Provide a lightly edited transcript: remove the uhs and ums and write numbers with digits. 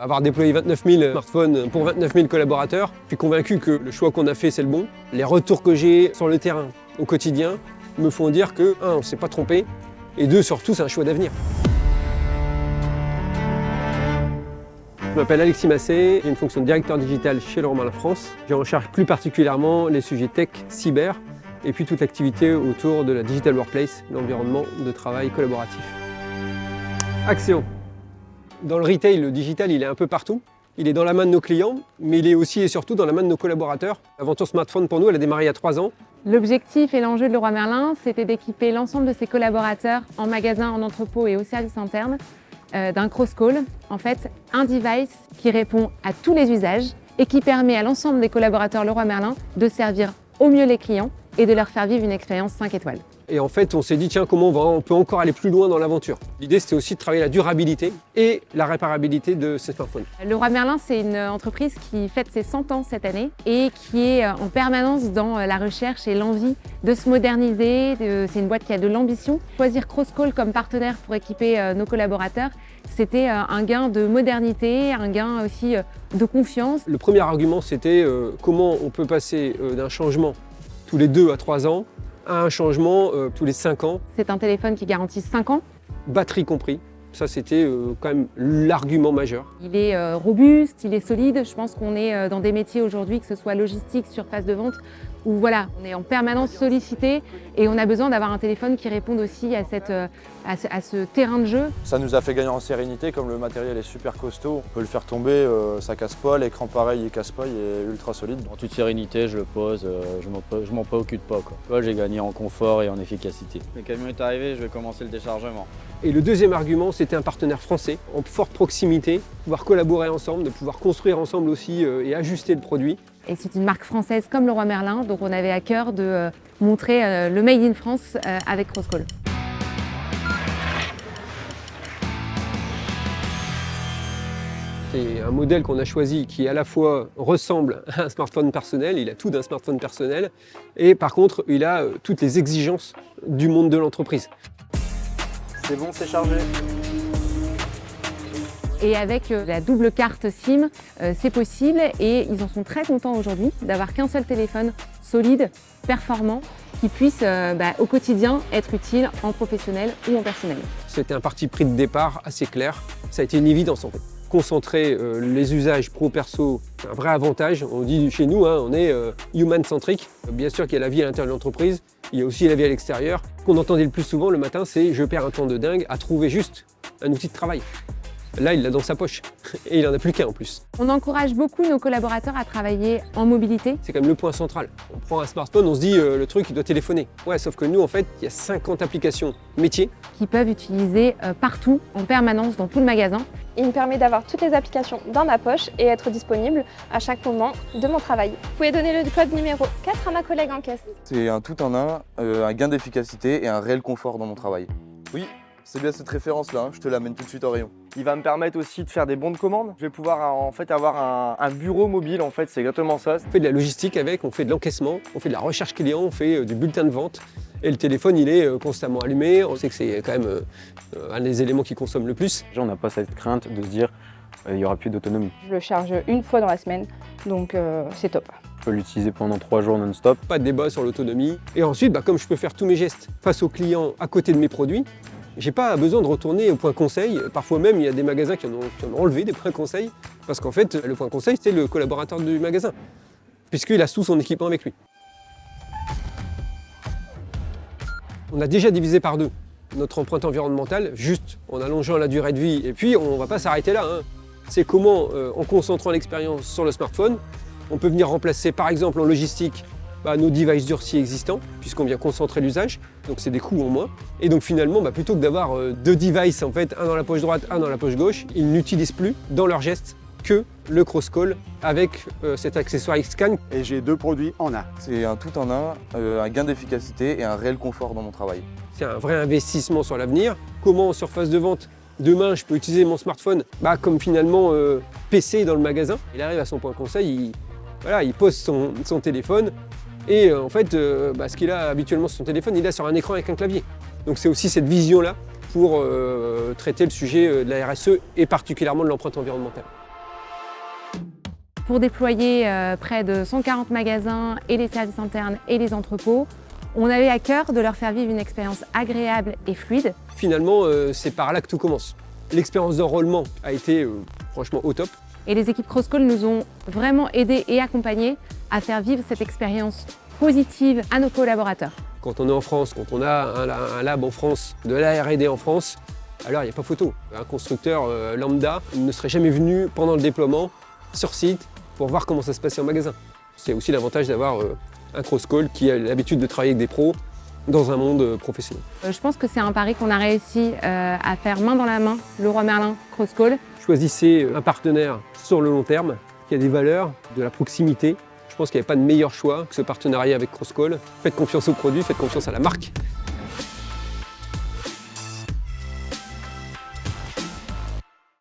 Avoir déployé 29 000 smartphones pour 29 000 collaborateurs, je suis convaincu que le choix qu'on a fait, c'est le bon. Les retours que j'ai sur le terrain au quotidien me font dire que, un, on ne s'est pas trompé, et deux, surtout, c'est un choix d'avenir. Je m'appelle Alexis Massé, j'ai une fonction de directeur digital chez Leroy Merlin France. J'ai en charge plus particulièrement les sujets tech, cyber, et puis toute l'activité autour de la digital workplace, l'environnement de travail collaboratif. Action. Dans le retail, le digital, il est un peu partout. Il est dans la main de nos clients, mais il est aussi et surtout dans la main de nos collaborateurs. L'aventure smartphone, pour nous, elle a démarré il y a 3 ans. L'objectif et l'enjeu de Leroy Merlin, c'était d'équiper l'ensemble de ses collaborateurs en magasin, en entrepôt et au service interne d'un cross-call. En fait, un device qui répond à tous les usages et qui permet à l'ensemble des collaborateurs Leroy Merlin de servir au mieux les clients et de leur faire vivre une expérience 5 étoiles. Et en fait, on s'est dit, tiens, comment on peut encore aller plus loin dans l'aventure. L'idée, c'était aussi de travailler la durabilité et la réparabilité de ces smartphones. Leroy Merlin, c'est une entreprise qui fête ses 100 ans cette année et qui est en permanence dans la recherche et l'envie de se moderniser. C'est une boîte qui a de l'ambition. Choisir Crosscall comme partenaire pour équiper nos collaborateurs, c'était un gain de modernité, un gain aussi de confiance. Le premier argument, c'était comment on peut passer d'un changement tous les 2 à 3 ans à un changement tous les 5 ans. C'est un téléphone qui garantit 5 ans. Batterie compris. Ça, c'était quand même l'argument majeur. Il est robuste, il est solide. Je pense qu'on est dans des métiers aujourd'hui, que ce soit logistique, surface de vente, où voilà, on est en permanence sollicité et on a besoin d'avoir un téléphone qui réponde aussi à ce terrain de jeu. Ça nous a fait gagner en sérénité, comme le matériel est super costaud. On peut le faire tomber, ça casse pas, l'écran pareil, il casse pas, il est ultra solide. En toute sérénité, je le pose, je m'en préoccupe pas, quoi. J'ai gagné en confort et en efficacité. Le camion est arrivé, je vais commencer le déchargement. Et le deuxième argument, c'était un partenaire français, en forte proximité, pouvoir collaborer ensemble, de pouvoir construire ensemble aussi et ajuster le produit. Et c'est une marque française comme Leroy Merlin, donc on avait à cœur de montrer le Made in France avec Crosscall. C'est un modèle qu'on a choisi qui à la fois ressemble à un smartphone personnel, il a tout d'un smartphone personnel, et par contre il a toutes les exigences du monde de l'entreprise. C'est bon, c'est chargé. Et avec la double carte SIM, c'est possible et ils en sont très contents aujourd'hui d'avoir qu'un seul téléphone solide, performant, qui puisse au quotidien être utile en professionnel ou en personnel. C'était un parti pris de départ assez clair, ça a été une évidence en fait. Concentrer les usages pro-perso, c'est un vrai avantage. On dit chez nous, on est human-centric. Bien sûr qu'il y a la vie à l'intérieur de l'entreprise, il y a aussi la vie à l'extérieur. Ce qu'on entendait le plus souvent le matin, c'est je perds un temps de dingue à trouver juste un outil de travail. Là, il l'a dans sa poche et il n'en a plus qu'un en plus. On encourage beaucoup nos collaborateurs à travailler en mobilité. C'est quand même le point central. On prend un smartphone, on se dit le truc, il doit téléphoner. Ouais, sauf que nous, en fait, il y a 50 applications métiers qui peuvent utiliser partout, en permanence, dans tout le magasin. Il me permet d'avoir toutes les applications dans ma poche et être disponible à chaque moment de mon travail. Vous pouvez donner le code numéro 4 à ma collègue en caisse. C'est un tout en un gain d'efficacité et un réel confort dans mon travail. Oui, c'est bien cette référence-là, je te l'amène tout de suite au rayon. Il va me permettre aussi de faire des bons de commande. Je vais pouvoir en fait avoir un bureau mobile, en fait, c'est exactement ça. On fait de la logistique avec, on fait de l'encaissement, on fait de la recherche client, on fait du bulletin de vente. Et le téléphone, il est constamment allumé. On sait que c'est quand même un des éléments qui consomme le plus. Déjà, on n'a pas cette crainte de se dire il n'y aura plus d'autonomie. Je le charge une fois dans la semaine, donc c'est top. Je peux l'utiliser pendant 3 jours non-stop. Pas de débat sur l'autonomie. Et ensuite, comme je peux faire tous mes gestes face aux clients à côté de mes produits, j'ai pas besoin de retourner au point conseil. Parfois même, il y a des magasins qui en ont enlevé des points conseils, parce qu'en fait, le point conseil, c'est le collaborateur du magasin, puisqu'il a tout son équipement avec lui. On a déjà divisé par 2 notre empreinte environnementale, juste en allongeant la durée de vie. Et puis, on ne va pas s'arrêter là. C'est comment, en concentrant l'expérience sur le smartphone, on peut venir remplacer, par exemple, en logistique, nos devices durcis existants, puisqu'on vient concentrer l'usage. Donc, c'est des coûts en moins. Et donc, finalement, plutôt que d'avoir 2 devices, en fait, un dans la poche droite, un dans la poche gauche, ils n'utilisent plus, dans leur geste, que le cross-call avec cet accessoire X-Scan. Et j'ai 2 produits en un. C'est un tout en un gain d'efficacité et un réel confort dans mon travail. C'est un vrai investissement sur l'avenir. Comment en surface de vente, demain je peux utiliser mon smartphone comme finalement PC dans le magasin. Il arrive à son point conseil, il pose son téléphone et en fait ce qu'il a habituellement sur son téléphone, il a sur un écran avec un clavier. Donc c'est aussi cette vision-là pour traiter le sujet de la RSE et particulièrement de l'empreinte environnementale. Pour déployer près de 140 magasins et les services internes et les entrepôts, on avait à cœur de leur faire vivre une expérience agréable et fluide. Finalement, c'est par là que tout commence. L'expérience d'enrôlement a été franchement au top. Et les équipes Crosscall nous ont vraiment aidés et accompagnés à faire vivre cette expérience positive à nos collaborateurs. Quand on est en France, quand on a un lab en France, de la R&D en France, alors il n'y a pas photo. Un constructeur lambda ne serait jamais venu pendant le déploiement sur site pour voir comment ça se passait en magasin. C'est aussi l'avantage d'avoir un Crosscall qui a l'habitude de travailler avec des pros dans un monde professionnel. Je pense que c'est un pari qu'on a réussi à faire main dans la main, Leroy Merlin Crosscall. Choisissez un partenaire sur le long terme qui a des valeurs, de la proximité. Je pense qu'il n'y avait pas de meilleur choix que ce partenariat avec Crosscall. Faites confiance au produit, faites confiance à la marque